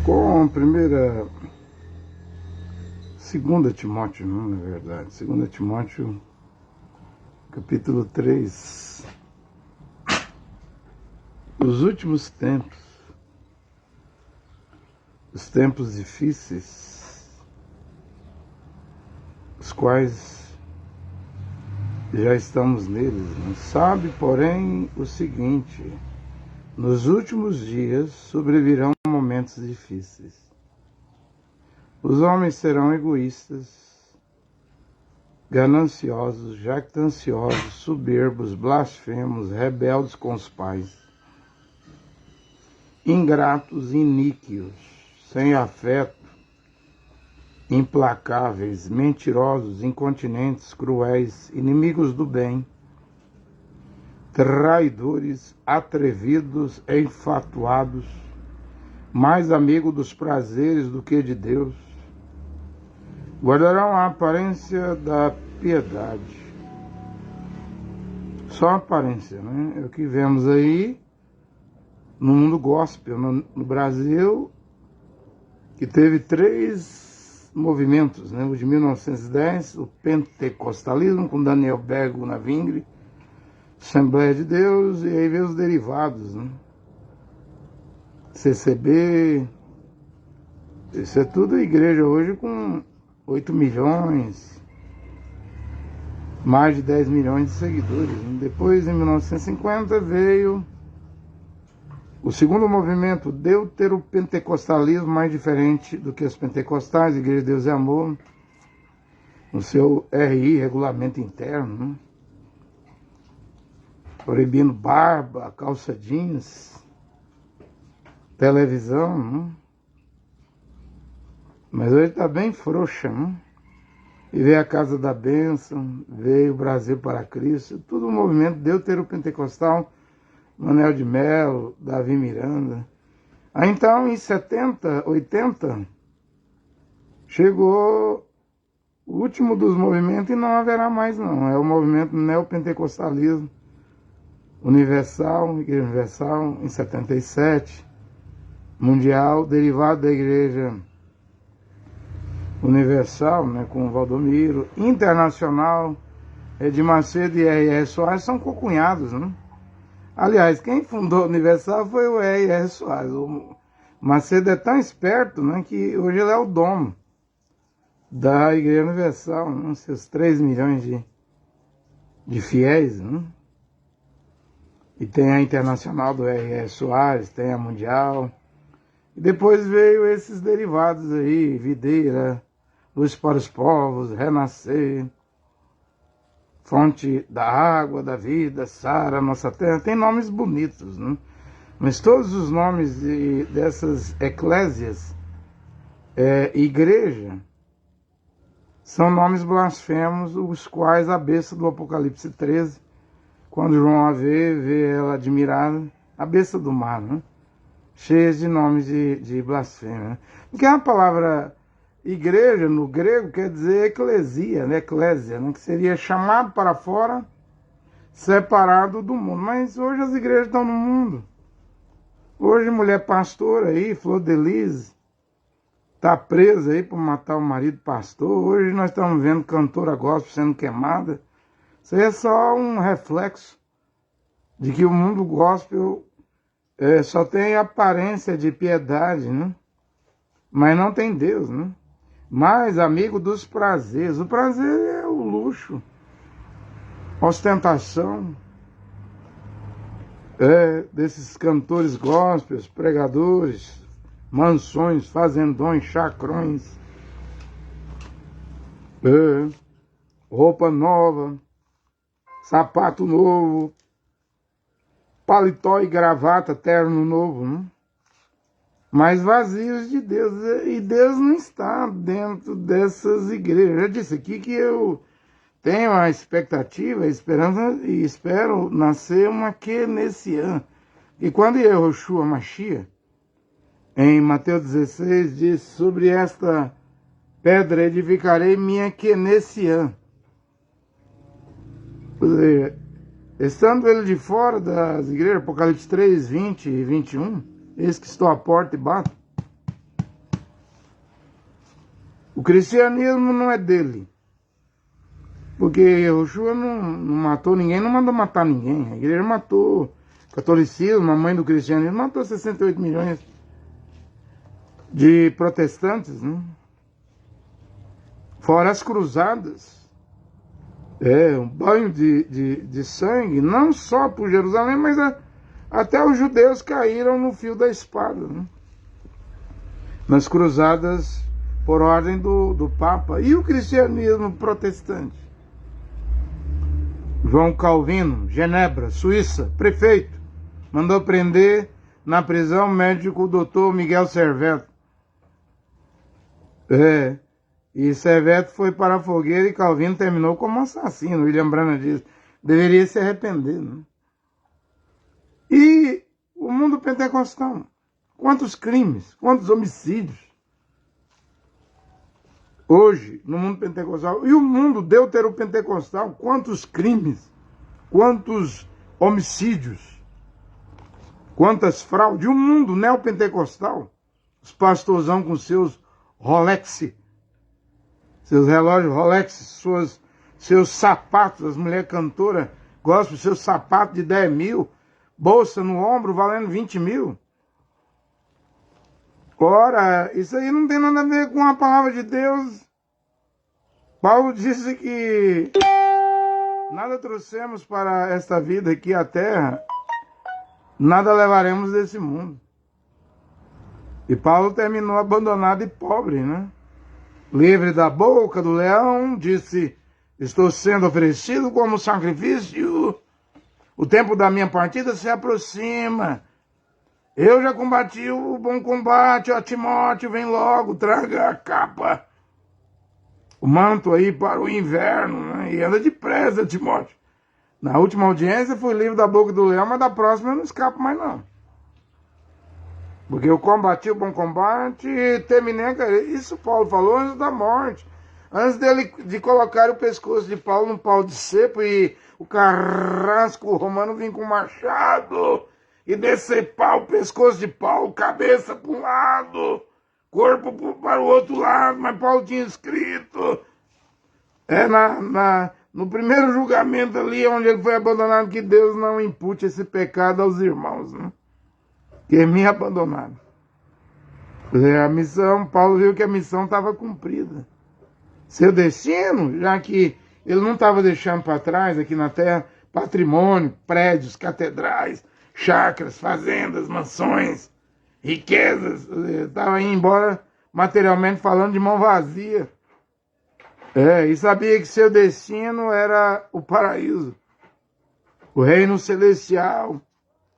Com segunda Timóteo, não é verdade, segunda Timóteo, capítulo 3. Os últimos tempos, os tempos difíceis, os quais já estamos neles, né? Sabe, porém, o seguinte: nos últimos dias sobrevirão momentos difíceis. Os homens serão egoístas, gananciosos, jactanciosos, soberbos, blasfemos, rebeldes com os pais, ingratos, iníquos, sem afeto, implacáveis, mentirosos, incontinentes, cruéis, inimigos do bem, traidores, atrevidos, enfatuados, mais amigos dos prazeres do que de Deus. Guardarão a aparência da piedade. Só a aparência, né? É o que vemos aí no mundo gospel, no Brasil, que teve 3 movimentos, né? O de 1910, o pentecostalismo, com Daniel Bergo na Vingre, Assembleia de Deus, e aí veio os derivados, né? CCB, isso é tudo igreja hoje com 8 milhões, mais de 10 milhões de seguidores. Depois, em 1950, veio o segundo movimento, deuteropentecostalismo, mais diferente do que os pentecostais, Igreja de Deus e Amor, no seu RI, regulamento interno, né? Proibindo barba, calça jeans, televisão, né? Mas hoje está bem frouxa, né? E veio a Casa da Bênção, veio o Brasil para Cristo, tudo um movimento deuteropentecostal, Manuel de Melo, Davi Miranda. Aí então, em 70, 80, chegou o último dos movimentos e não haverá mais não. É o movimento neopentecostalismo universal, Igreja Universal, em 77, mundial, derivado da Igreja Universal, né, com Valdomiro, internacional, Edir Macedo e R.R. Soares são cocunhados, né? Aliás, quem fundou a Universal foi o R.R. Soares. O Macedo é tão esperto, né, que hoje ele é o dono da Igreja Universal, né, seus 3 milhões de fiéis, né? E tem a internacional do R.R. Soares, tem a mundial. E depois veio esses derivados aí, Videira, Luz para os Povos, Renascer, Fonte da Água, da Vida, Sara, Nossa Terra. Tem nomes bonitos, né? Mas todos os nomes dessas eclésias, igreja, são nomes blasfemos, os quais a besta do Apocalipse 13, quando João a vê ela admirada, a besta do mar, né? Cheia de nomes de blasfêmia, né? Porque a palavra igreja, no grego, quer dizer eclesia, né? Eclésia, né? Que seria chamado para fora, separado do mundo. Mas hoje as igrejas estão no mundo. Hoje mulher pastora aí, Flor de Lis, está presa aí por matar o marido pastor. Hoje nós estamos vendo cantora gospel sendo queimada. Isso aí é só um reflexo de que o mundo gospel só tem aparência de piedade, né? Mas não tem Deus, né? Mas amigo dos prazeres. O prazer é o luxo, ostentação, desses cantores gospels, pregadores, mansões, fazendões, chacrões, roupa nova, sapato novo, paletó e gravata, terno novo, né? Mas vazios de Deus. E Deus não está dentro dessas igrejas. Eu já disse aqui que eu tenho a expectativa, a esperança e espero nascer uma keynesiana. E quando Yehoshua Mashiach, em Mateus 16, diz: sobre esta pedra edificarei minha keynesiana. Ou seja, estando ele de fora das igrejas, Apocalipse 3, 20 e 21, eis que estou à porta e bato. O cristianismo não é dele. Porque Yahushua não matou ninguém, não mandou matar ninguém. A igreja matou. O catolicismo, a mãe do cristianismo, matou 68 milhões de protestantes, né? Fora as cruzadas. Um banho de sangue, não só por Jerusalém, mas até os judeus caíram no fio da espada, né? Nas cruzadas por ordem do Papa. E o cristianismo protestante? João Calvino, Genebra, Suíça, prefeito, mandou prender na prisão o médico Dr. Miguel Serveto. E Serveto foi para a fogueira e Calvino terminou como assassino. William Branham diz, deveria se arrepender, né? E o mundo pentecostal, quantos crimes, quantos homicídios hoje no mundo pentecostal. E o mundo deuteropentecostal, quantos crimes, quantos homicídios, quantas fraudes. E o mundo neopentecostal, os pastorzão com seus Rolex, seus relógios Rolex, seus sapatos, as mulheres cantoras gospel, seus sapatos de 10 mil, bolsa no ombro valendo 20 mil. Ora, isso aí não tem nada a ver com a palavra de Deus. Paulo disse que nada trouxemos para esta vida aqui, a terra, nada levaremos desse mundo. E Paulo terminou abandonado e pobre, né? Livre da boca do leão, disse, estou sendo oferecido como sacrifício, o tempo da minha partida se aproxima. Eu já combati o bom combate, ó Timóteo, vem logo, traga a capa, o manto aí para o inverno, né? E anda depressa, Timóteo. Na última audiência fui livre da boca do leão, mas da próxima eu não escapo mais não. Porque eu combati o bom combate e terminei a carreira. Isso Paulo falou antes da morte. Antes de colocar o pescoço de Paulo num pau de cepo e o carrasco romano vir com machado e decepar o pescoço de Paulo, cabeça para um lado, corpo para o outro lado. Mas Paulo tinha escrito, no primeiro julgamento ali, onde ele foi abandonado, que Deus não impute esse pecado aos irmãos, né? Que me abandonaram. A missão, Paulo viu que a missão estava cumprida. Seu destino, já que ele não estava deixando para trás aqui na terra patrimônio, prédios, catedrais, chácaras, fazendas, mansões, riquezas. Estava indo embora materialmente falando de mão vazia. E sabia que seu destino era o paraíso, o reino celestial,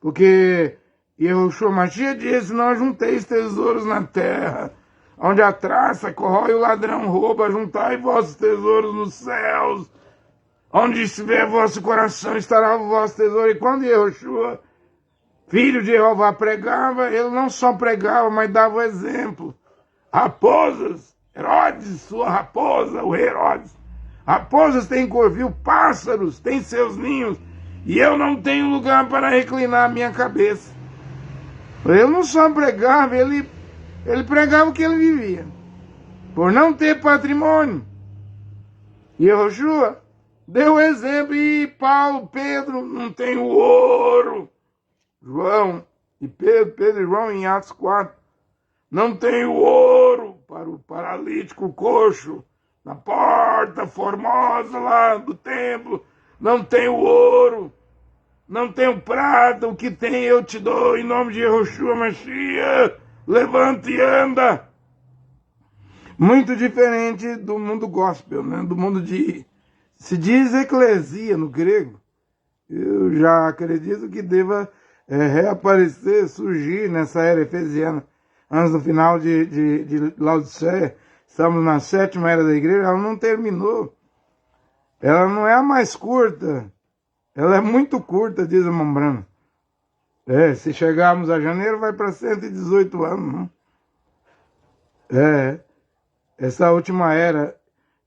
porque Yahushua Mashiach disse, não junteis tesouros na terra, onde a traça corrói e o ladrão rouba, juntai vossos tesouros nos céus, onde estiver vosso coração estará o vosso tesouro. E quando Yahushua, filho de Jeová, pregava, ele não só pregava, mas dava o exemplo. Raposas, Herodes, sua raposa, o rei Herodes. Raposas têm corvil, pássaros têm seus ninhos, e eu não tenho lugar para reclinar a minha cabeça. Ele não só pregava, ele pregava o que ele vivia. Por não ter patrimônio. E Yahushua deu exemplo, e Paulo, Pedro, não tem o ouro. João e Pedro e João em Atos 4. Não tem o ouro para o paralítico coxo, na porta formosa lá do templo. Não tem o ouro. Não tenho prata, o que tem eu te dou, em nome de Yahushua Mashiach, levanta e anda. Muito diferente do mundo gospel, né? Do mundo se diz eclesia no grego. Eu já acredito que deva reaparecer, surgir nessa era efesiana, antes do final de Laodiceia. Estamos na 7ª era da igreja, ela não terminou. Ela não é a mais curta. Ela é muito curta, diz a Mambrana. Se chegarmos a janeiro, vai para 118 anos. Né? Essa última era.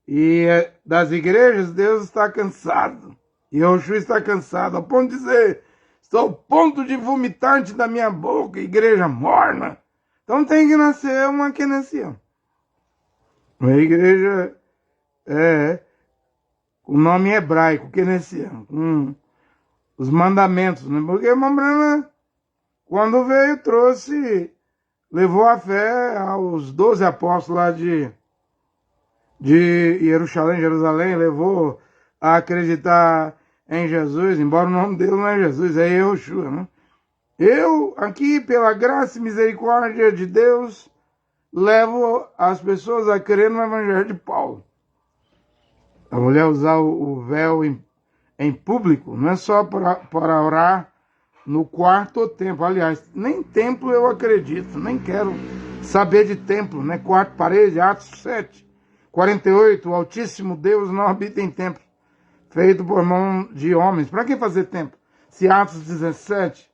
E das igrejas, Deus está cansado. E Yahushua está cansado, ao ponto de dizer, estou ao ponto de vomitar-te da minha boca, igreja morna. Então tem que nascer uma Kenesia. A igreja é o nome hebraico, keynesiano, os mandamentos, né? Porque irmão Branham, quando veio, levou a fé aos 12 apóstolos lá de Jerusalém, levou a acreditar em Jesus, embora o nome dele não é Jesus, é Yehoshua, né? Eu, aqui, pela graça e misericórdia de Deus, levo as pessoas a crer no Evangelho de Paulo. A mulher usar o véu em público não é só para orar no quarto ou templo. Aliás, nem templo eu acredito, nem quero saber de templo, né? Quarto parede, Atos 7:48, o Altíssimo Deus não habita em templo, feito por mão de homens. Para que fazer templo? Se Atos 17,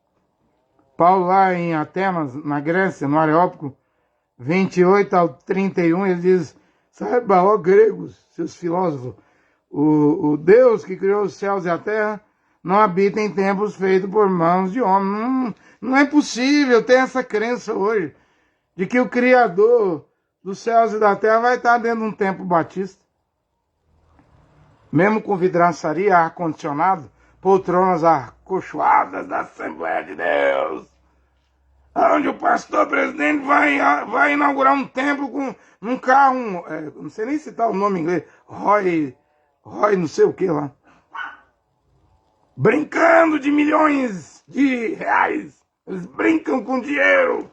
Paulo lá em Atenas, na Grécia, no Areópago, 28-31, ele diz: saiba, ó gregos, seus filósofos, o Deus que criou os céus e a terra não habita em templos feitos por mãos de homens. Não é possível ter essa crença hoje de que o Criador dos céus e da terra vai estar dentro de um templo batista. Mesmo com vidraçaria, ar-condicionado, poltronas acolchoadas da Assembleia de Deus, onde o pastor presidente vai inaugurar um templo com um carro, não sei nem citar o nome em inglês, Roy não sei o que lá, brincando de milhões de reais. Eles brincam com dinheiro.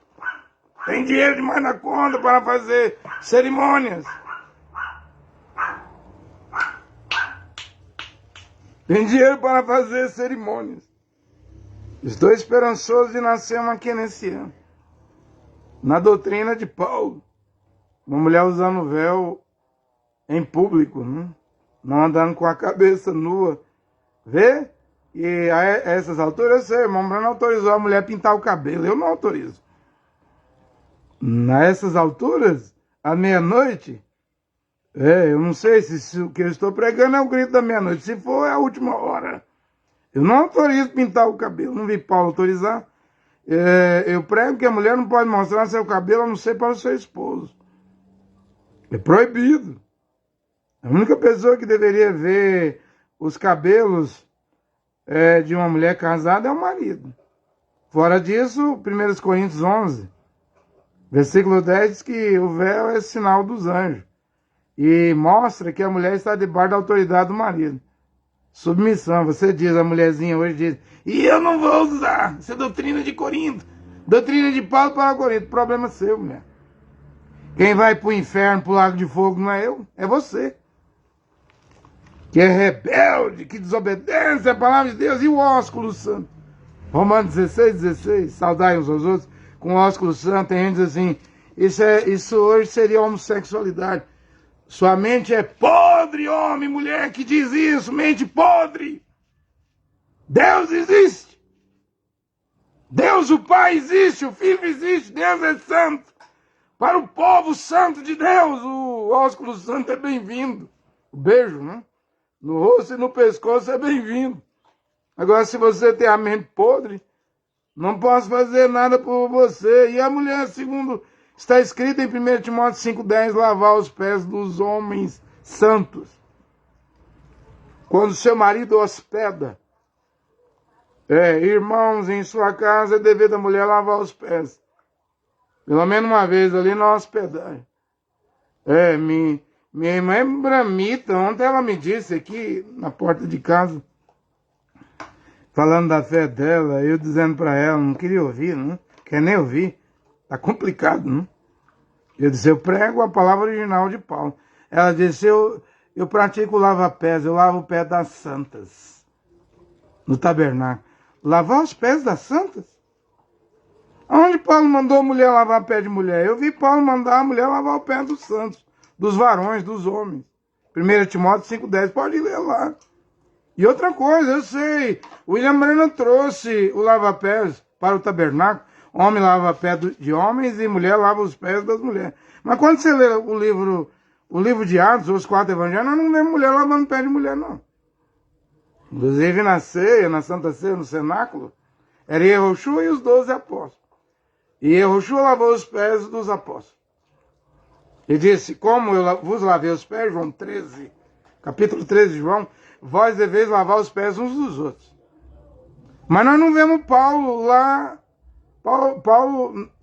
Tem dinheiro demais na conta para fazer cerimônias. Tem dinheiro para fazer cerimônias. Estou esperançoso de nascer uma keynesiana. Na doutrina de Paulo. Uma mulher usando véu em público, né? Não andando com a cabeça nua. Vê? E a essas alturas, eu sei, o irmão Branham autorizou a mulher pintar o cabelo. Eu não autorizo. Nessas alturas, à meia-noite, eu não sei se o que eu estou pregando é o grito da meia-noite. Se for, é a última hora. Eu não autorizo pintar o cabelo. Não vi Paulo autorizar. Eu prego que a mulher não pode mostrar seu cabelo, a não ser para o seu esposo. É proibido. A única pessoa que deveria ver os cabelos de uma mulher casada é o marido. Fora disso, 1 Coríntios 11, versículo 10 diz que o véu é sinal dos anjos. E mostra que a mulher está debaixo da autoridade do marido. Submissão. Você diz, a mulherzinha hoje diz, e eu não vou usar. Isso é doutrina de Corinto. Doutrina de Paulo para Corinto. Problema seu, mulher. Quem vai para o inferno, para o lago de fogo, não é eu, é você. Que é rebelde, que desobedece a palavra de Deus e o ósculo santo. Romanos 16, saudai uns aos outros com o ósculo santo. Tem gente que diz assim, isso hoje seria homossexualidade. Sua mente é podre, homem, mulher que diz isso, mente podre. Deus existe. Deus o Pai existe, o Filho existe, Deus é santo. Para o povo santo de Deus, o ósculo santo é bem-vindo. O beijo, né? No rosto e no pescoço é bem-vindo. Agora, se você tem a mente podre, não posso fazer nada por você. E a mulher, segundo está escrito em 1 Timóteo 5,10, lavar os pés dos homens santos. Quando seu marido hospeda, irmãos, em sua casa, é dever da mulher lavar os pés. Pelo menos uma vez ali na hospedagem. Minha irmã é bramita. Ontem ela me disse aqui na porta de casa, falando da fé dela, eu dizendo para ela, não queria ouvir, não quer nem ouvir. Tá complicado, não? Eu disse, eu prego a palavra original de Paulo. Ela disse, eu pratico lava-pés, eu lavo o pé das santas. No tabernáculo. Lavar os pés das santas? Onde Paulo mandou a mulher lavar o pé de mulher? Eu vi Paulo mandar a mulher lavar o pé dos santos, dos varões, dos homens. 1 Timóteo 5,10, pode ler lá. E outra coisa, eu sei, William Branham trouxe o lava-pés para o tabernáculo. Homem lava pé de homens e mulher lava os pés das mulheres. Mas quando você lê o livro de Atos, os 4 evangelhos, nós não vemos mulher lavando pé de mulher, não. Inclusive na ceia, na Santa Ceia, no cenáculo, era Yehoshua e os 12 apóstolos. E Yehoshua lavou os pés dos apóstolos. E disse, como eu vos lavei os pés, João 13, capítulo 13 de João, vós deveis lavar os pés uns dos outros. Mas nós não vemos Paulo lá,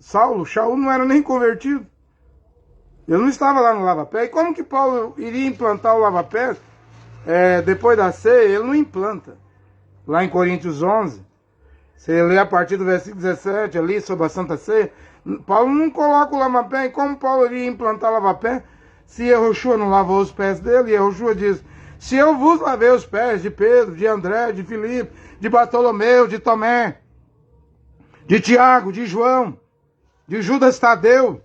Saulo, Shaul não era nem convertido. Ele não estava lá no lava-pé. E como que Paulo iria implantar o lava-pé depois da ceia? Ele não implanta. Lá em Coríntios 11, você lê a partir do versículo 17 ali sobre a Santa Ceia, Paulo não coloca o lava-pé. E como Paulo iria implantar o lava-pé se Yehoshua não lavou os pés dele? E Yehoshua diz, se eu vos lavei os pés de Pedro, de André, de Filipe, de Bartolomeu, de Tomé, de Tiago, de João, de Judas Tadeu,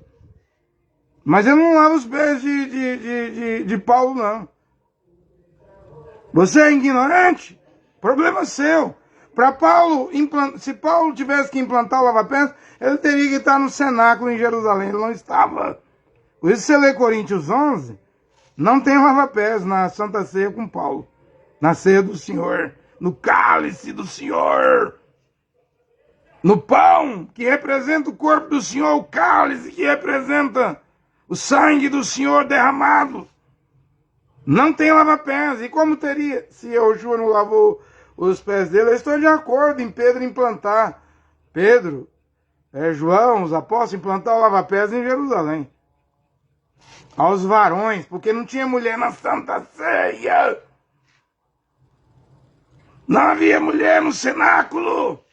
mas eu não lavo os pés de Paulo, não. Você é ignorante? Problema seu. Para Paulo, se Paulo tivesse que implantar o lava-pés, ele teria que estar no cenáculo em Jerusalém. Ele não estava. Por isso você lê Coríntios 11, não tem lava-pés na Santa Ceia com Paulo. Na ceia do Senhor, no cálice do Senhor, no pão que representa o corpo do Senhor, o cálice que representa o sangue do Senhor derramado. Não tem lava-pés. E como teria se Yehoshua não lavou os pés dele? Eu estou de acordo em Pedro implantar. Pedro, João, os apóstolos, implantar o lava-pés em Jerusalém. Aos varões, porque não tinha mulher na Santa Ceia. Não havia mulher no cenáculo.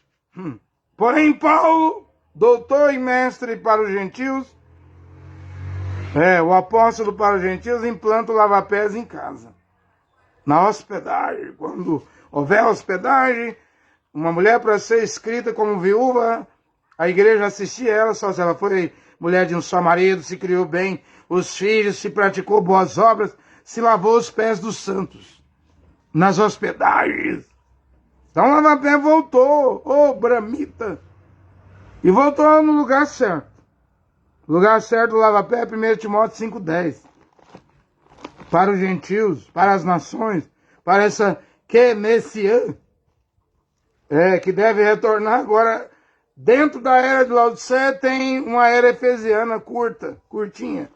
Porém, Paulo, doutor e mestre para os gentios, o apóstolo para os gentios, implanta o lava-pés em casa. Na hospedagem. Quando houver hospedagem, uma mulher para ser escrita como viúva, a igreja assistia ela, só se ela foi mulher de um só marido, se criou bem os filhos, se praticou boas obras, se lavou os pés dos santos. Nas hospedagens. Então o lava-pés voltou, bramita. E voltou no lugar certo. O lugar certo do lava-pé é 1 Timóteo 5,10. Para os gentios, para as nações, para essa Kenessiã, que deve retornar agora. Dentro da era de Laodiceia tem uma era efesiana curtinha.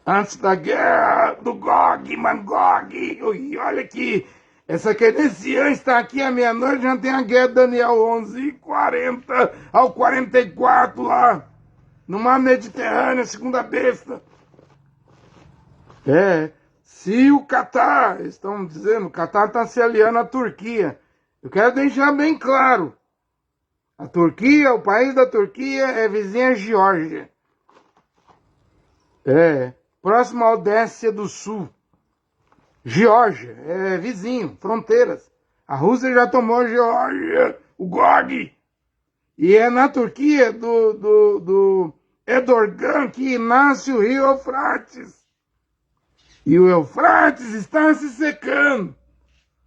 Antes da guerra do Gog, Magog. Olha aqui, essa Kenessiã está aqui à meia-noite, já tem a guerra de Daniel 11:40 ao 44 lá. No mar Mediterrâneo, segunda besta. Se o Catar, estão dizendo, o Catar está se aliando à Turquia. Eu quero deixar bem claro. A Turquia, o país da Turquia é vizinha Geórgia. Próximo à Odécia do Sul. Geórgia, é vizinho, fronteiras. A Rússia já tomou a Geórgia, o Gog. E é na Turquia do Erdogan que nasce o rio Eufrates. E o Eufrates está se secando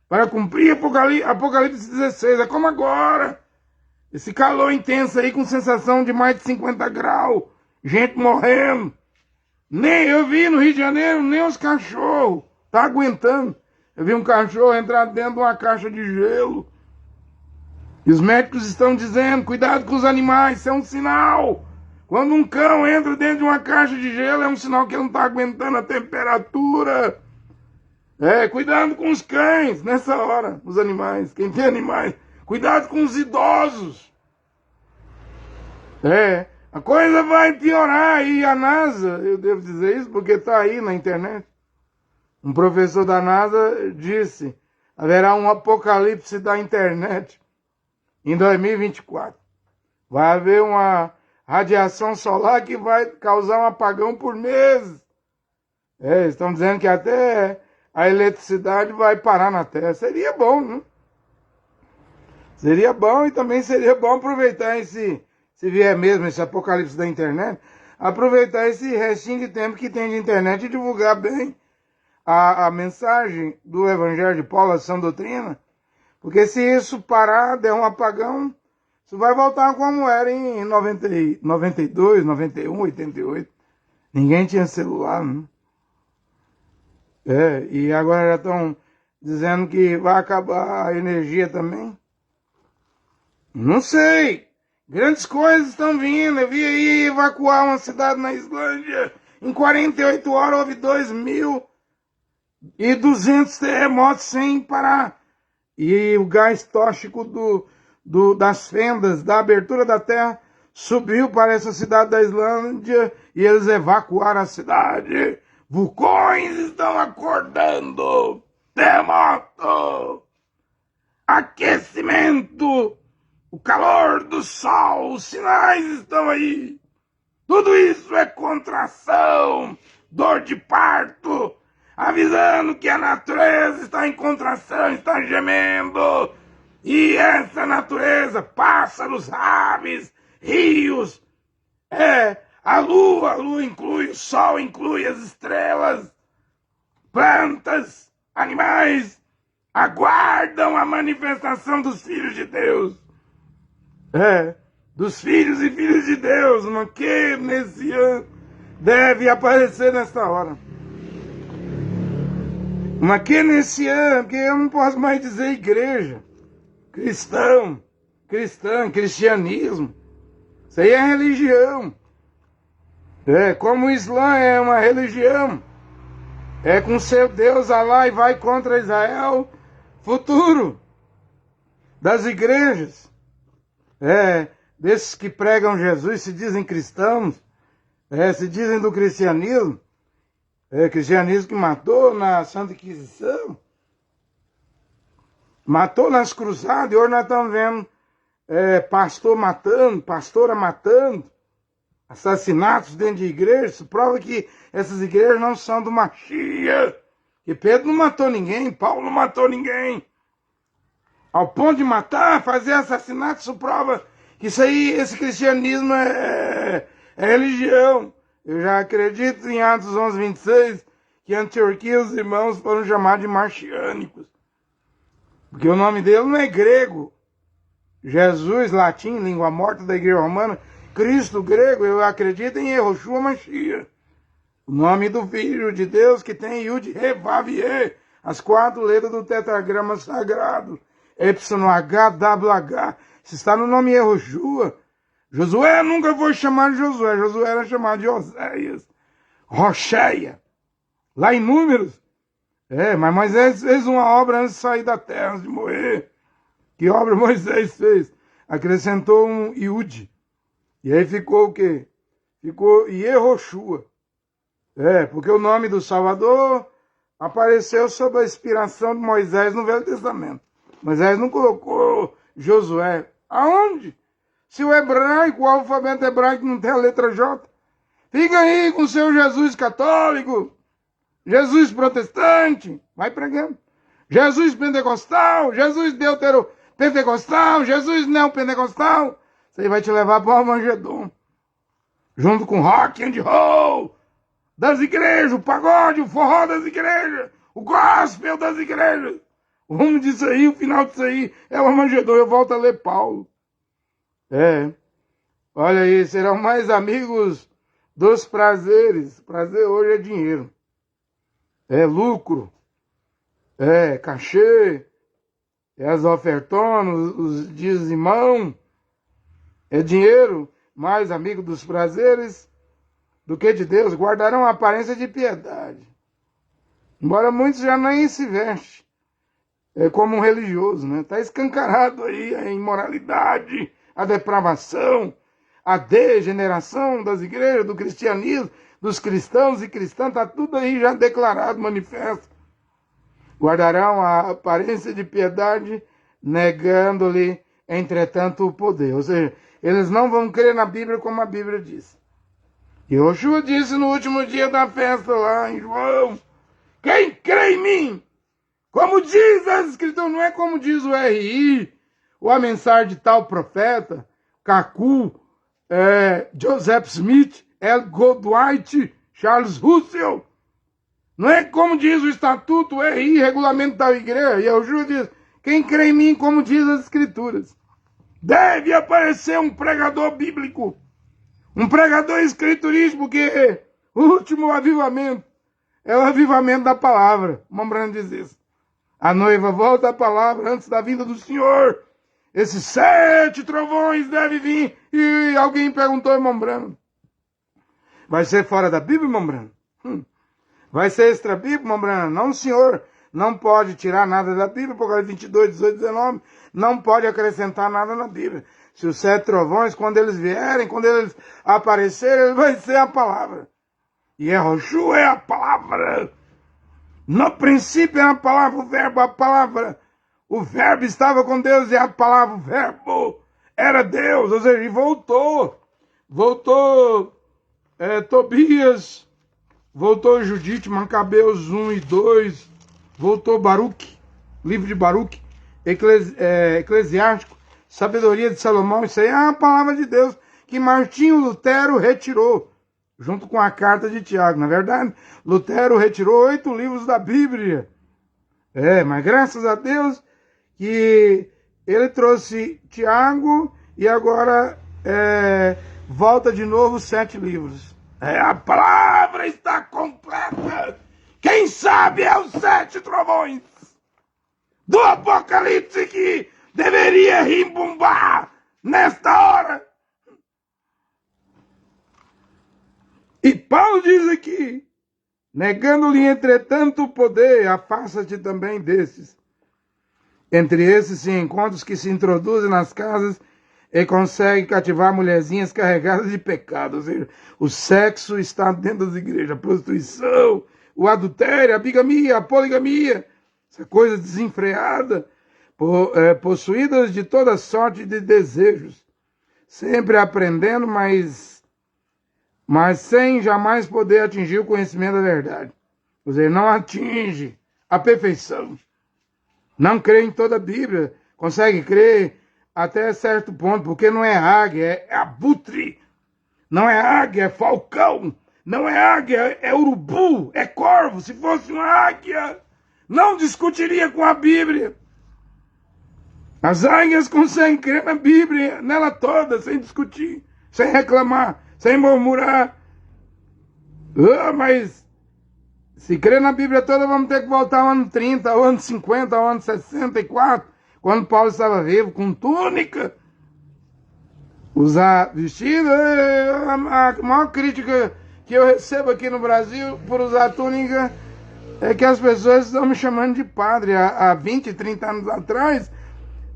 para cumprir Apocalipse 16. É como agora. Esse calor intenso aí com sensação de mais de 50 graus. Gente morrendo. Nem eu vi no Rio de Janeiro, nem os cachorros. Tá aguentando. Eu vi um cachorro entrar dentro de uma caixa de gelo. E os médicos estão dizendo, cuidado com os animais, isso é um sinal. Quando um cão entra dentro de uma caixa de gelo, é um sinal que ele não está aguentando a temperatura. Cuidado com os cães, nessa hora, os animais. Quem tem animais, cuidado com os idosos. A coisa vai piorar. E a NASA, eu devo dizer isso porque está aí na internet. Um professor da NASA disse, haverá um apocalipse da internet em 2024. Vai haver uma radiação solar que vai causar um apagão por meses. Estão dizendo que até a eletricidade vai parar na Terra. Seria bom, né? Seria bom, e também seria bom aproveitar se vier mesmo esse apocalipse da internet, aproveitar esse restinho de tempo que tem de internet e divulgar bem a mensagem do Evangelho de Paulo, a sã doutrina, porque se isso parar, der um apagão, isso vai voltar como era em 92, 91, 88. Ninguém tinha celular, né? E agora já estão dizendo que vai acabar a energia também. Não sei. Grandes coisas estão vindo. Eu vi aí evacuar uma cidade na Islândia. Em 48 horas houve 2.200 terremotos sem parar. E o gás tóxico das fendas, da abertura da terra, subiu para essa cidade da Islândia e eles evacuaram a cidade. Vulcões estão acordando. Terremoto. Aquecimento. O calor do sol. Os sinais estão aí. Tudo isso é contração. Dor de parto. Avisando que a natureza está em contração, está gemendo. E essa natureza, pássaros, aves, rios, a lua inclui, o sol inclui as estrelas, plantas, animais, aguardam a manifestação dos filhos de Deus. Dos filhos e filhas de Deus, que nesse ano deve aparecer nesta hora. Mas que nesse ano, que eu não posso mais dizer igreja, cristianismo. Isso aí é religião. Como o Islã é uma religião. Com seu Deus Alá e vai contra Israel. Futuro das igrejas. Desses que pregam Jesus, se dizem cristãos. Se dizem do cristianismo. Cristianismo que matou na Santa Inquisição, matou nas cruzadas, e hoje nós estamos vendo pastora matando, assassinatos dentro de igrejas. Isso prova que essas igrejas não são do Machia, que Pedro não matou ninguém, Paulo não matou ninguém, ao ponto de matar, fazer assassinatos. Isso prova que esse cristianismo é religião. Eu já acredito em Atos 11, 26, que em Antioquia os irmãos foram chamados de marciânicos. Porque o nome dele não é grego. Jesus, latim, língua morta da igreja romana. Cristo, grego, eu acredito em Yehoshua Mashiach. O nome do Filho de Deus que tem Yud, He, Vav, He. As 4 letras do tetragrama sagrado. YHWH. Se está no nome Yehoshua. Josué nunca foi chamado de Josué. Josué era chamado de Oséias. Rocheia. Lá em Números. Mas Moisés fez uma obra antes de sair da terra, antes de morrer. Que obra Moisés fez? Acrescentou um Iud. E aí ficou o quê? Ficou Yehoshua. Porque o nome do Salvador apareceu sob a inspiração de Moisés no Velho Testamento. Moisés não colocou Josué. Aonde? Se o hebraico, o alfabeto hebraico não tem a letra J. Fica aí com o seu Jesus católico, Jesus protestante, vai pregando. Jesus pentecostal, Jesus deutero-pentecostal, Jesus neopentecostal. Isso aí vai te levar para o Armagedon. Junto com rock and roll das igrejas, o pagode, o forró das igrejas, o gospel das igrejas. O rumo disso aí, o final disso aí é o Armagedon. Eu volto a ler Paulo. Olha aí, serão mais amigos dos prazeres. Prazer hoje é dinheiro. Lucro. Cachê. As ofertonas, os dizimão. Dinheiro. Mais amigo dos prazeres do que de Deus. Guardarão a aparência de piedade. Embora muitos já nem se vestem. Como um religioso, né? Está escancarado aí a imoralidade, a depravação, a degeneração das igrejas, do cristianismo, dos cristãos e cristãs, está tudo aí já declarado, manifesto. Guardarão a aparência de piedade, negando-lhe, entretanto, o poder. Ou seja, eles não vão crer na Bíblia como a Bíblia diz. E Yoshua disse no último dia da festa lá em João, quem crê em mim, como diz as escrituras, não é como diz o RI, ou a mensagem de tal profeta, Kaku, Joseph Smith, L. Goldwhite, Charles Russell. Não é como diz o estatuto, o RI, regulamento da igreja. E Yoshua diz, quem crê em mim, como diz as escrituras. Deve aparecer um pregador bíblico, um pregador escriturista, porque o último avivamento é o avivamento da palavra. Mambrano diz isso. A noiva volta à palavra antes da vinda do Senhor. esses 7 trovões devem vir. E alguém perguntou, irmão Brano, vai ser fora da Bíblia, irmão Brano? Vai ser extra Bíblia, irmão Brano? Não, senhor. Não pode tirar nada da Bíblia, Apocalipse 22, 18, 19. Não pode acrescentar nada na Bíblia. Se os 7 trovões, quando eles vierem, quando eles aparecerem, ele vai ser a palavra. E Yahushua é a palavra. No princípio era a palavra, o verbo, a palavra. O verbo estava com Deus e a palavra, o verbo, era Deus. Ou seja, ele voltou. Voltou Tobias, voltou Judite, Macabeus 1 e 2, voltou Baruque, livro de Baruque, Eclesiástico, Sabedoria de Salomão. Isso aí é a palavra de Deus que Martinho Lutero retirou, junto com a carta de Tiago. Na verdade, Lutero retirou 8 livros da Bíblia. Mas graças a Deus que ele trouxe Tiago e agora volta de novo 7 livros. A palavra está completa. Quem sabe é os 7 trovões do Apocalipse que deveria rimbombar nesta hora. E Paulo diz aqui, negando-lhe entretanto o poder, afasta-te também desses. Entre esses se encontram os que se introduzem nas casas e conseguem cativar mulherzinhas carregadas de pecado. Ou seja, o sexo está dentro das igrejas, a prostituição, o adultério, a bigamia, a poligamia, essa coisa desenfreada, possuídas de toda sorte de desejos, sempre aprendendo, mas sem jamais poder atingir o conhecimento da verdade. Ou seja, não atinge a perfeição. Não crê em toda a Bíblia, consegue crer até certo ponto, porque não é águia, é abutre. Não é águia, é falcão. Não é águia, é urubu, é corvo. Se fosse uma águia, não discutiria com a Bíblia. As águias conseguem crer na Bíblia, nela toda, sem discutir, sem reclamar, sem murmurar. Mas se crer na Bíblia toda, vamos ter que voltar ao ano 30, ao ano 50, ao ano 64, quando Paulo estava vivo, com túnica. Usar vestido, a maior crítica que eu recebo aqui no Brasil por usar túnica é que as pessoas estão me chamando de padre. Há 20, 30 anos atrás,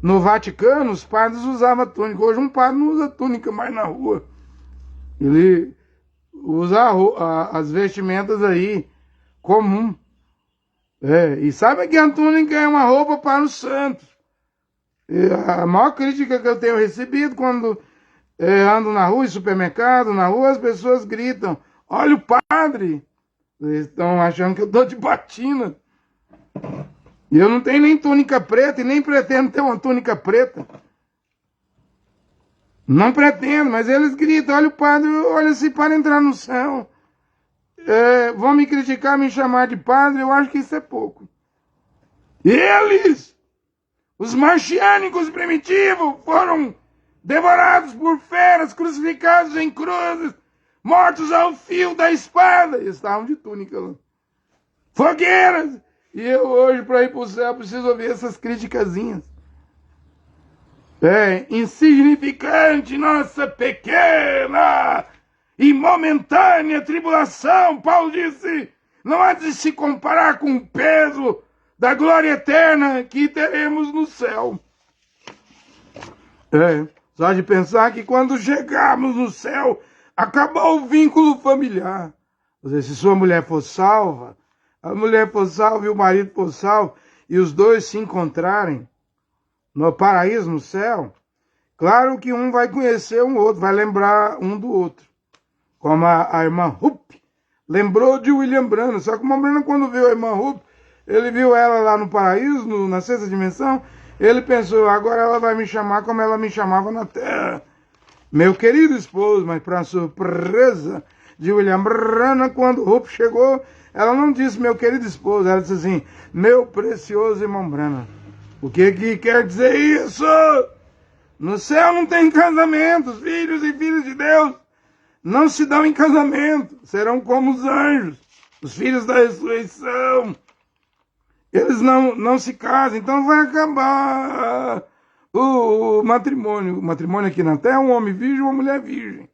no Vaticano, os padres usavam túnica. Hoje um padre não usa túnica mais na rua. Ele usa as vestimentas aí, comum. E sabe que a túnica é uma roupa para os santos. E a maior crítica que eu tenho recebido quando ando na rua, em supermercado, na rua, as pessoas gritam, olha o padre. Eles estão achando que eu estou de batina. E eu não tenho nem túnica preta e nem pretendo ter uma túnica preta. Não pretendo, mas eles gritam, olha o padre, olha se para entrar no céu. Vão me criticar, me chamar de padre, eu acho que isso é pouco. Eles, os marciânicos primitivos, foram devorados por feras, crucificados em cruzes, mortos ao fio da espada. Eles estavam de túnica lá. Fogueiras. E eu hoje, para ir para o céu, preciso ouvir essas criticazinhas. Insignificante nossa pequena e momentânea tribulação. Paulo disse, não há de se comparar com o peso da glória eterna que teremos no céu. Só de pensar que quando chegarmos no céu, acabou o vínculo familiar. Ou seja, se sua mulher for salva, a mulher for salva e o marido for salvo, e os dois se encontrarem no paraíso, no céu, claro que um vai conhecer um outro, vai lembrar um do outro. Como a irmã Rupp lembrou de William Branham. Só que o irmão Branham, quando viu a irmã Rupp, ele viu ela lá no paraíso, na sexta dimensão, ele pensou, agora ela vai me chamar como ela me chamava na terra. Meu querido esposo, mas para surpresa de William Branham, quando Rupp chegou, ela não disse meu querido esposo, ela disse assim, meu precioso irmão Branham. O que quer dizer isso? No céu não tem casamento, os filhos e filhas de Deus não se dão em casamento, serão como os anjos, os filhos da ressurreição. Eles não se casam, então vai acabar o matrimônio. O matrimônio aqui na Terra é um homem virgem e uma mulher virgem.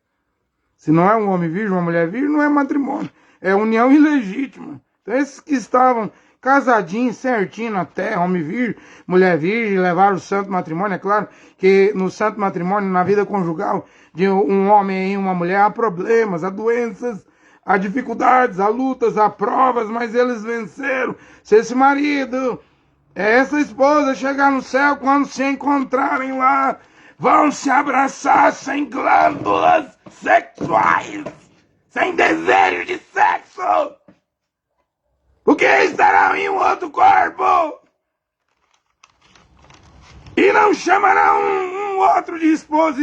Se não é um homem virgem e uma mulher virgem, não é matrimônio. É união ilegítima. Então esses que estavam casadinhos, certinho na Terra, homem virgem, mulher virgem, levaram o santo matrimônio. É claro que no santo matrimônio, na vida conjugal de um homem e uma mulher, há problemas, há doenças, há dificuldades, há lutas, há provas, mas eles venceram. Se esse marido, essa esposa chegar no céu, quando se encontrarem lá, vão se abraçar sem glândulas sexuais, sem desejo de sexo, porque estarão em um outro corpo e não chamarão um outro de esposa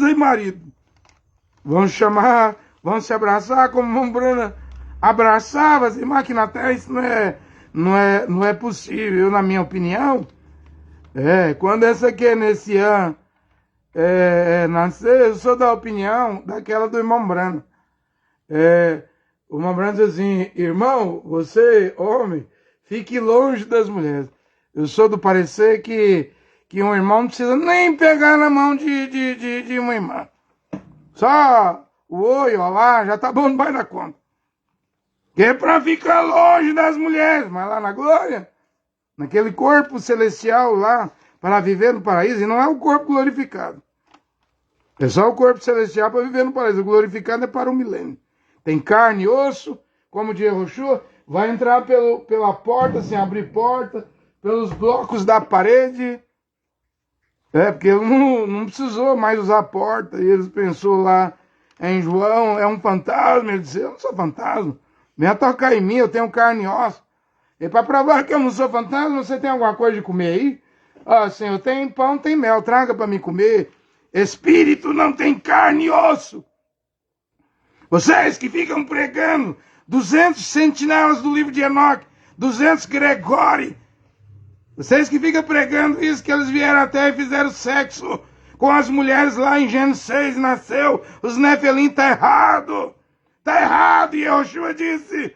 e marido. Vão chamar, vão se abraçar como Mombrana abraçava as irmãs aqui na Terra. Isso não é possível, na minha opinião. Quando essa Keynesian nascer, eu sou da opinião daquela do irmão Brana. O irmão Brana diz assim: irmão, você, homem, fique longe das mulheres. Eu sou do parecer que um irmão não precisa nem pegar na mão de uma irmã. Só o oi, olá, já tá bom, não vai dar conta. Que é pra ficar longe das mulheres, mas lá na glória, naquele corpo celestial lá, para viver no paraíso, e não é o corpo glorificado. É só o corpo celestial para viver no paraíso. O glorificado é para o milênio. Tem carne e osso, como de Yehoshua, vai entrar pela porta, sem abrir porta, pelos blocos da parede. Porque ele não precisou mais usar a porta, e eles pensou lá em João, é um fantasma. Ele disse: eu não sou fantasma, venha tocar em mim, eu tenho carne e osso. E para provar que eu não sou fantasma, você tem alguma coisa de comer aí? Senhor, tem pão, tem mel, traga para me comer. Espírito não tem carne e osso. Vocês que ficam pregando 200 sentinelas do livro de Enoque, 200 Gregori, vocês que ficam pregando isso, que eles vieram até e fizeram sexo com as mulheres lá em Gênesis 6, nasceu, os Nefelim, tá errado. Tá errado, e Yehoshua disse: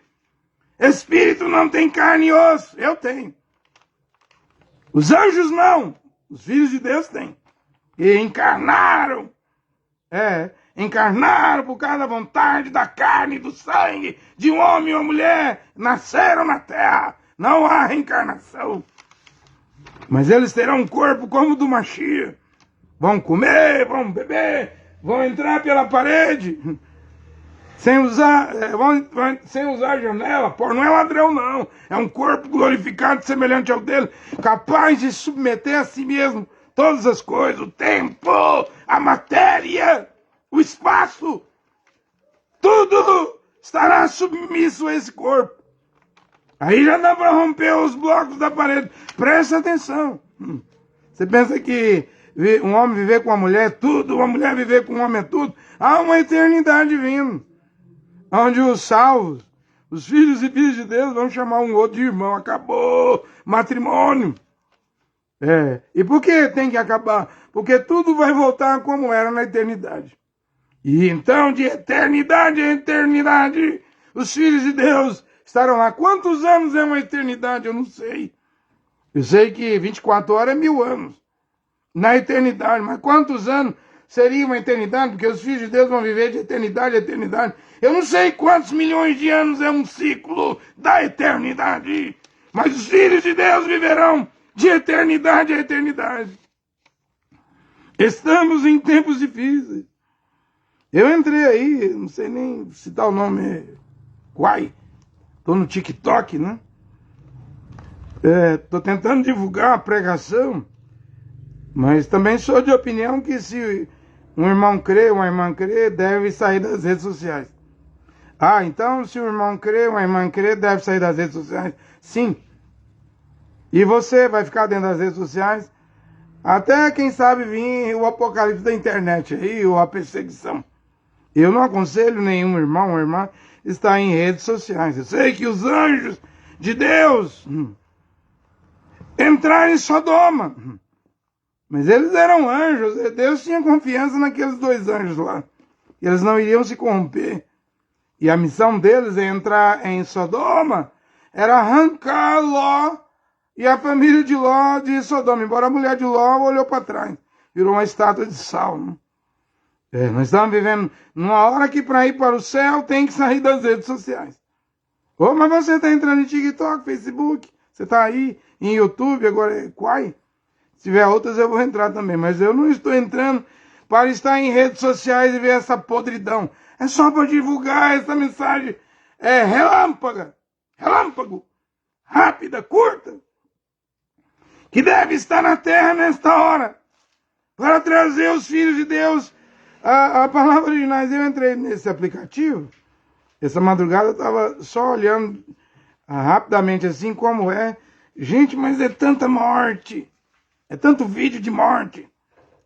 Espírito não tem carne e osso. Eu tenho. Os anjos não. Os filhos de Deus têm. E encarnaram. Encarnaram por causa da vontade, da carne e do sangue de um homem e uma mulher. Nasceram na terra. Não há reencarnação. Mas eles terão um corpo como o do Mashiach. Vão comer, vão beber, vão entrar pela parede. Sem usar janela. Não é ladrão, não. É um corpo glorificado, semelhante ao dele, capaz de submeter a si mesmo todas as coisas, o tempo, a matéria, o espaço. Tudo estará submisso a esse corpo. Aí já dá para romper os blocos da parede. Presta atenção. Você pensa que um homem viver com uma mulher é tudo, uma mulher viver com um homem é tudo? Há uma eternidade vindo, onde os salvos, os filhos e filhas de Deus, vão chamar um outro de irmão. Acabou matrimônio. E por que tem que acabar? Porque tudo vai voltar como era na eternidade. E então, de eternidade a eternidade, os filhos de Deus estarão lá. Quantos anos é uma eternidade? Eu não sei. Eu sei que 24 horas é 1000 anos na eternidade. Mas quantos anos seria uma eternidade? Porque os filhos de Deus vão viver de eternidade a eternidade. Eu não sei quantos milhões de anos é um ciclo da eternidade. Mas os filhos de Deus viverão de eternidade a eternidade. Estamos em tempos difíceis. Eu entrei aí, não sei nem citar o nome, Quai. Estou no TikTok, né? Estou tentando divulgar a pregação, mas também sou de opinião que se um irmão crê, uma irmã crê, deve sair das redes sociais. Então se um irmão crê, uma irmã crê, deve sair das redes sociais? Sim. E você vai ficar dentro das redes sociais? Até, quem sabe, vir o apocalipse da internet aí, ou a perseguição. Eu não aconselho nenhum irmão ou irmã estar em redes sociais. Eu sei que os anjos de Deus entraram em Sodoma. Mas eles eram anjos. Deus tinha confiança naqueles 2 anjos lá. Eles não iriam se corromper. E a missão deles é entrar em Sodoma, era arrancar Ló E a família de Ló de Sodoma, embora a mulher de Ló olhou para trás, virou uma estátua de sal. Né? Nós estamos vivendo numa hora que para ir para o céu tem que sair das redes sociais. Ô, mas você está entrando em TikTok, Facebook, você está aí em YouTube, agora é Quai. Se tiver outras eu vou entrar também, mas eu não estou entrando para estar em redes sociais e ver essa podridão. É só para divulgar essa mensagem relâmpago, rápida, curta, que deve estar na terra nesta hora, para trazer os filhos de Deus a palavra original. Eu entrei nesse aplicativo, essa madrugada eu estava só olhando rapidamente assim como é. Gente, mas é tanta morte, é tanto vídeo de morte.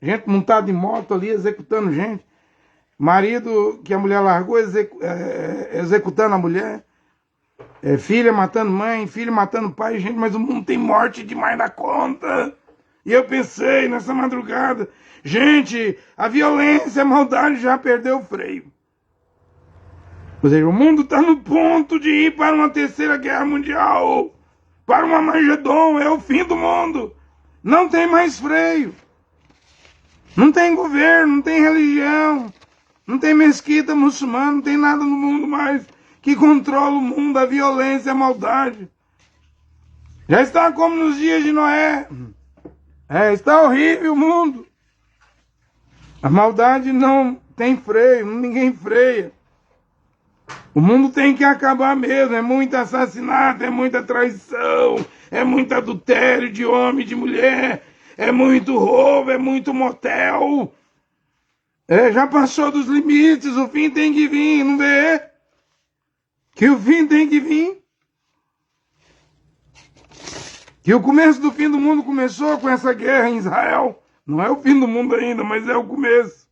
Gente montada em moto ali, executando gente. Marido que a mulher largou, executando a mulher. Filha matando mãe, filho matando pai. Gente, mas o mundo tem morte demais da conta. E eu pensei nessa madrugada, gente, a violência, a maldade já perdeu o freio. Ou seja, o mundo está no ponto de ir para uma terceira guerra mundial. Para uma Armagedon, é o fim do mundo. Não tem mais freio. Não tem governo, não tem religião, não tem mesquita muçulmana, não tem nada no mundo mais que controla o mundo, a violência, a maldade. Já está como nos dias de Noé. Está horrível o mundo. A maldade não tem freio, ninguém freia. O mundo tem que acabar mesmo, é muito assassinato, é muita traição, é muito adultério de homem e de mulher, é muito roubo, é muito motel. Já passou dos limites, o fim tem que vir, não vê? Que o fim tem que vir. Que o começo do fim do mundo começou com essa guerra em Israel. Não é o fim do mundo ainda, mas é o começo.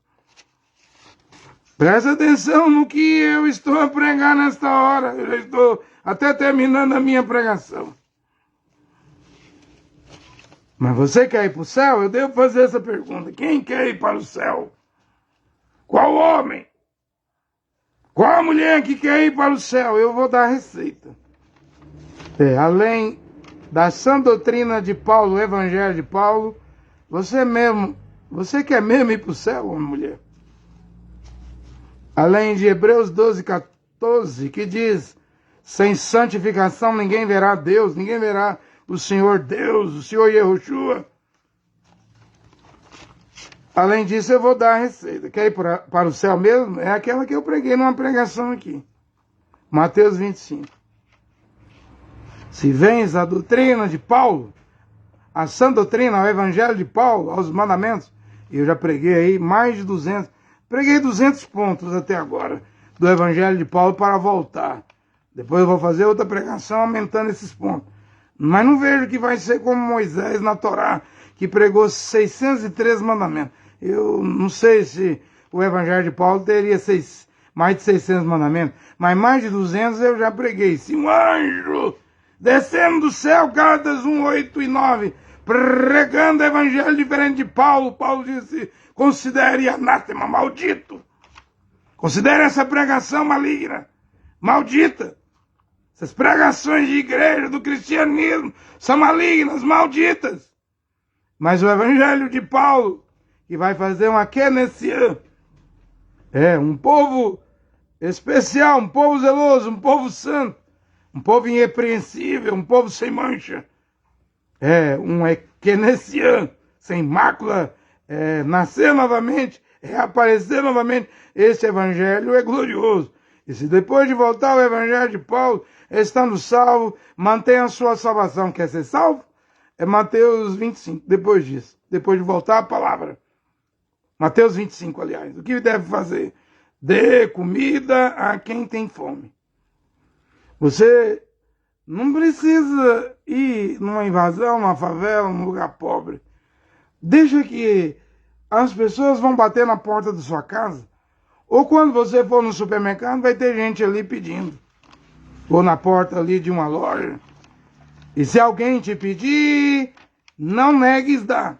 Presta atenção no que eu estou a pregar nesta hora. Eu já estou até terminando a minha pregação. Mas você quer ir para o céu? Eu devo fazer essa pergunta. Quem quer ir para o céu? Qual homem? Qual a mulher que quer ir para o céu? Eu vou dar a receita. Além da sã doutrina de Paulo, o evangelho de Paulo, você quer mesmo ir para o céu, homem, mulher? Além de Hebreus 12:14, que diz, sem santificação ninguém verá Deus, ninguém verá o Senhor Deus, o Senhor Yahushua. Além disso, eu vou dar a receita. Quer ir para o céu mesmo? É aquela que eu preguei numa pregação aqui. Mateus 25. Se vens a doutrina de Paulo, a sã doutrina, ao evangelho de Paulo, aos mandamentos, eu já preguei aí mais de 200, preguei 200 pontos até agora do evangelho de Paulo para voltar. Depois eu vou fazer outra pregação aumentando esses pontos. Mas não vejo que vai ser como Moisés na Torá, que pregou 613 mandamentos. Eu não sei se o evangelho de Paulo teria mais de 600 mandamentos, mas mais de 200 eu já preguei. Se um anjo descendo do céu, Gálatas 1, 8 e 9, pregando o evangelho diferente de Paulo, Paulo disse, considere anátema, maldito. Considere essa pregação maligna, maldita. Essas pregações de igreja, do cristianismo, são malignas, malditas. Mas o evangelho de Paulo, que vai fazer uma Kenessian, um povo especial, um povo zeloso, um povo santo, um povo irrepreensível, um povo sem mancha. Um Kenessian, sem mácula, nascer novamente, reaparecer novamente. Esse evangelho é glorioso. E se depois de voltar ao evangelho de Paulo, estando salvo, mantenha a sua salvação. Quer ser salvo? É Mateus 25, depois disso. Depois de voltar a palavra. Mateus 25, aliás. O que deve fazer? Dê comida a quem tem fome. Você não precisa ir numa invasão, numa favela, num lugar pobre. Deixa que as pessoas vão bater na porta da sua casa. Ou quando você for no supermercado, vai ter gente ali pedindo. Ou na porta ali de uma loja. E se alguém te pedir, não negues dar.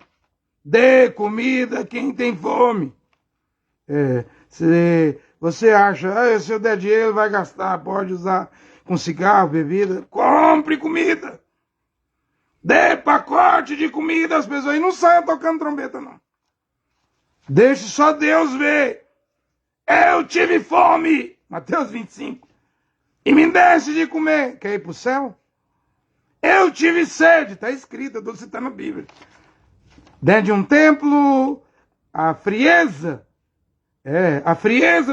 Dê comida a quem tem fome. Se você acha, se eu der dinheiro, ele vai gastar, pode usar com cigarro, bebida. Compre comida. Dê pacote de comida às pessoas. E não saia tocando trombeta, não. Deixe só Deus ver. Eu tive fome. Mateus 25. E me deste de comer. Quer ir para o céu? Eu tive sede. Está escrito, eu estou citando a Bíblia. Dentro de um templo, a frieza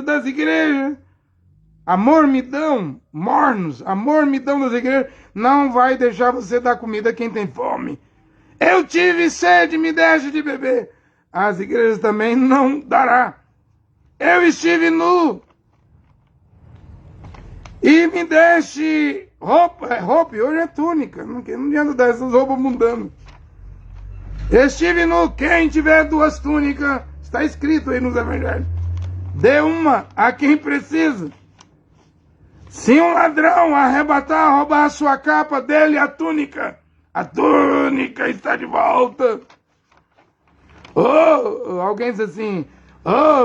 das igrejas, a mormidão, mornos, a mormidão das igrejas não vai deixar você dar comida a quem tem fome. Eu tive sede, me deste de beber. As igrejas também não dará. Eu estive nu e me deste roupa, hoje é túnica, não adianta dar essas roupas mundanas. Estive nu, quem tiver 2 túnicas, está escrito aí nos evangelhos, dê uma a quem precisa. Se um ladrão arrebatar, roubar a sua capa, dele a túnica está de volta. Alguém diz assim,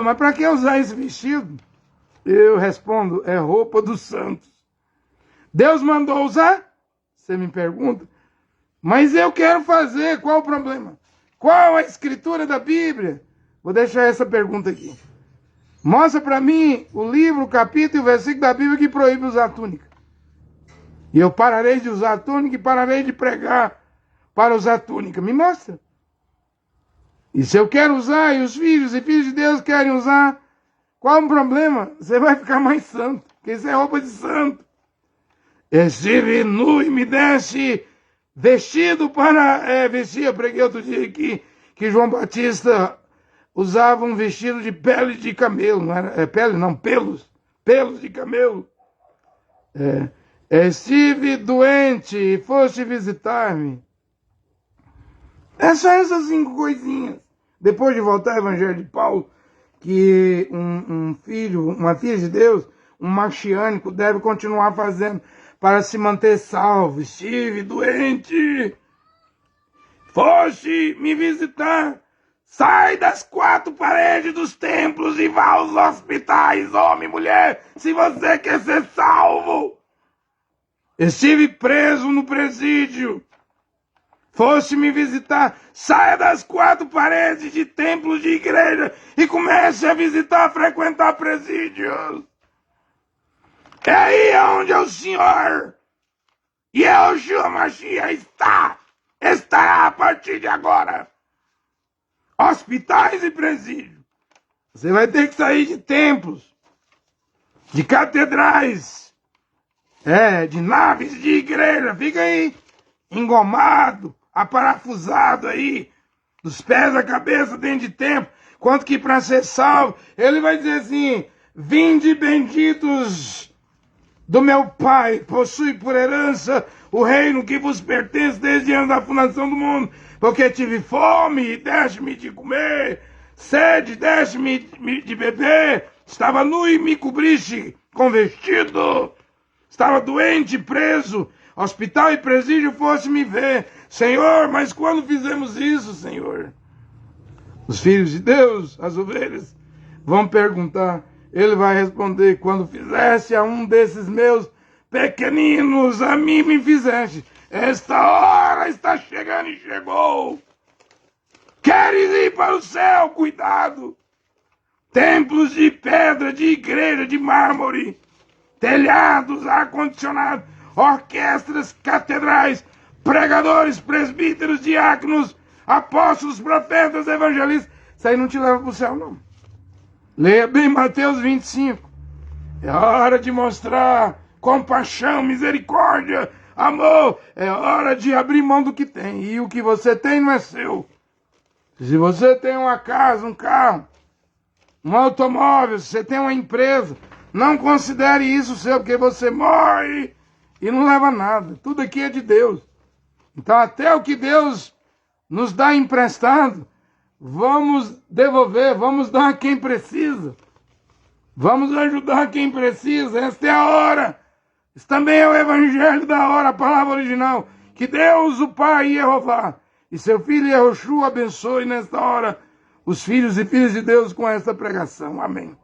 mas para que usar esse vestido? Eu respondo, é roupa dos santos. Deus mandou usar? Você me pergunta. Mas eu quero fazer, qual o problema? Qual a escritura da Bíblia? Vou deixar essa pergunta aqui. Mostra para mim o livro, o capítulo e o versículo da Bíblia que proíbe usar túnica. E eu pararei de usar túnica e pararei de pregar para usar túnica. Me mostra. E se eu quero usar e os filhos e filhos de Deus querem usar, qual o problema? Você vai ficar mais santo, porque isso é roupa de santo. Estive nu e me deste vestido para vestir. Eu preguei outro dia aqui que João Batista usava um vestido de pele de camelo, não era pele, não, pelos de camelo. Estive doente e foste visitar-me. É só essas 5 coisinhas. Depois de voltar ao Evangelho de Paulo, que uma filha de Deus, um marchiânico, deve continuar fazendo para se manter salvo. Estive doente, foste me visitar. Sai das 4 paredes dos templos e vá aos hospitais, homem e mulher, se você quer ser salvo. Estive preso no presídio. Foste me visitar. Saia das 4 paredes de templos de igreja e comece a visitar, frequentar presídios. É aí onde o Senhor e Yeshua Mashiach estará a partir de agora. Hospitais e presídios. Você vai ter que sair de templos, de catedrais, de naves de igreja. Fica aí, engomado, aparafusado aí, dos pés à cabeça dentro de templo. Quanto que para ser salvo, ele vai dizer assim, vinde benditos do meu Pai, possui por herança o reino que vos pertence desde antes da fundação do mundo. Porque tive fome e deste-me de comer, sede, deste-me de beber, estava nu e me cobriste com vestido, estava doente, preso, hospital e presídio fosse me ver. Senhor, mas quando fizemos isso, Senhor? Os filhos de Deus, as ovelhas, vão perguntar, ele vai responder, quando fizeste a um desses meus pequeninos, a mim me fizeste. Esta hora está chegando e chegou. Queres ir para o céu? Cuidado. Templos de pedra, de igreja, de mármore, telhados, ar-condicionado, orquestras, catedrais, pregadores, presbíteros, diáconos, apóstolos, profetas, evangelistas. Isso aí não te leva para o céu, não. Leia bem Mateus 25. É hora de mostrar compaixão, misericórdia, amor. É hora de abrir mão do que tem. E o que você tem não é seu. Se você tem uma casa, um carro, um automóvel, se você tem uma empresa, não considere isso seu, porque você morre e não leva nada. Tudo aqui é de Deus. Então até o que Deus nos dá emprestado, vamos devolver, vamos dar a quem precisa. Vamos ajudar quem precisa. Esta é a hora. Isso também é o evangelho da hora, a palavra original. Que Deus, o Pai, Jeová, e seu filho Yehoshua abençoe nesta hora os filhos e filhas de Deus com esta pregação. Amém.